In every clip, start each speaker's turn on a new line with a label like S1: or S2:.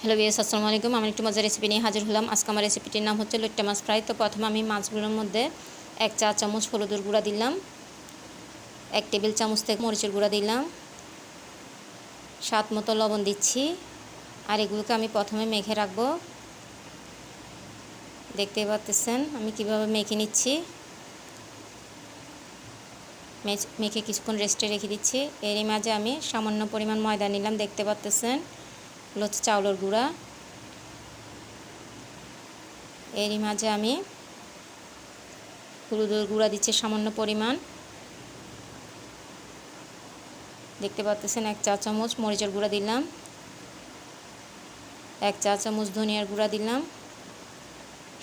S1: Hello viewers, আসসালামু আলাইকুম। আমি একটু মজার রেসিপি নিয়ে হাজির হলাম। আজকে আমার রেসিপিটির নাম হচ্ছে লইট্টা মাছ ফ্রাই। তো প্রথমে আমি মাছগুলোর মধ্যে 1 চা চামচ হলুদের গুঁড়া দিলাম, 1 টেবিল চামচ থেকে মরিচের গুঁড়া দিলাম, স্বাদ মতো লবণ দিচ্ছি। আর এগুলোকে আমি প্রথমে মেখে রাখবো। দেখতেই পাচ্ছেন আমি কিভাবে মেখে নিচ্ছি। মেখে কিছুক্ষণ রেস্টে রেখে দিচ্ছি। এরই মাঝে আমি সামান্য পরিমাণ ময়দা নিলাম, দেখতে পাচ্ছেন এগুলো হচ্ছে চাউলের গুঁড়া। এরই মাঝে আমি হলুদের গুঁড়া দিচ্ছি সামান্য পরিমাণ, দেখতে পাচ্ছেন 1 চা চামচ মরিচের গুঁড়া দিলাম, 1 চা চামচ ধনিয়ার গুঁড়া দিলাম,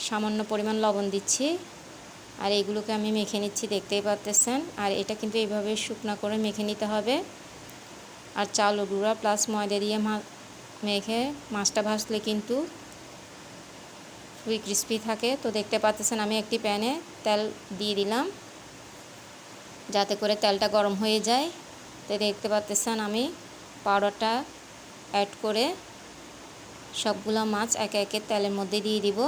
S1: সামান্য পরিমাণ লবণ দিচ্ছি। আর এইগুলোকে আমি মেখে নিচ্ছি, দেখতেই পাচ্ছেন। আর এটা কিন্তু এইভাবে শুকনা করে মেখে নিতে হবে। আর চাউলের গুঁড়া প্লাস ময়দা দিয়ে মেখে মাছটা ভাজলে কিন্তু খুবই ক্রিস্পি থাকে। তো দেখতে পাচ্ছেন আমি একটি প্যানে তেল দিয়ে দিলাম যাতে করে তেলটা গরম হয়ে যায়। তো দেখতে পাচ্ছেন আমি পাউডারটা অ্যাড করে সবগুলো মাছ একে একে তেলের মধ্যে দিয়ে দিব।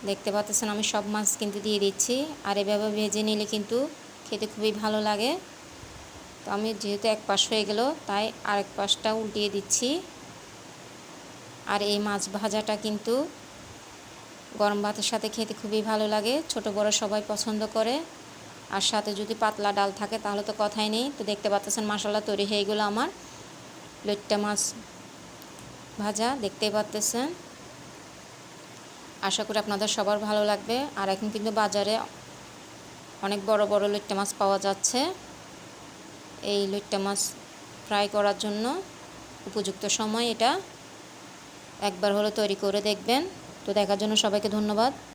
S1: দেখতে পাচ্ছেন আমি সব মাছ কিন্তু দিয়ে দিচ্ছি। আর এভাবে ভেজে নিলে কিন্তু খেতে খুবই ভালো লাগে। তো আমি যেহেতু এক পাশ হয়ে গেল তাই আরেক পাশটা উল্টিয়ে দিচ্ছি। আর এই মাছ ভাজাটা কিন্তু গরম ভাতের সাথে খেতে খুবই ভালো লাগে, ছোট বড় সবাই পছন্দ করে। আর সাথে যদি পাতলা ডাল থাকে তাহলে তো কথাই নেই। তো দেখতে পাচ্ছেন মশলা তৈরি হয়ে গেলো আমার লইট্টা মাছ ভাজা, দেখতেই পাচ্ছেন। আশা করি আপনাদের সবার ভালো লাগবে। আর এখন কিন্তু বাজারে অনেক বড় বড় লইট্টা মাছ পাওয়া যাচ্ছে। এই লইট্টা মাছ ফ্রাই করার জন্য উপযুক্ত সময় এটা। একবার হলো তৈরি করে দেখবেন। তো দেখার জন্য সবাইকে ধন্যবাদ।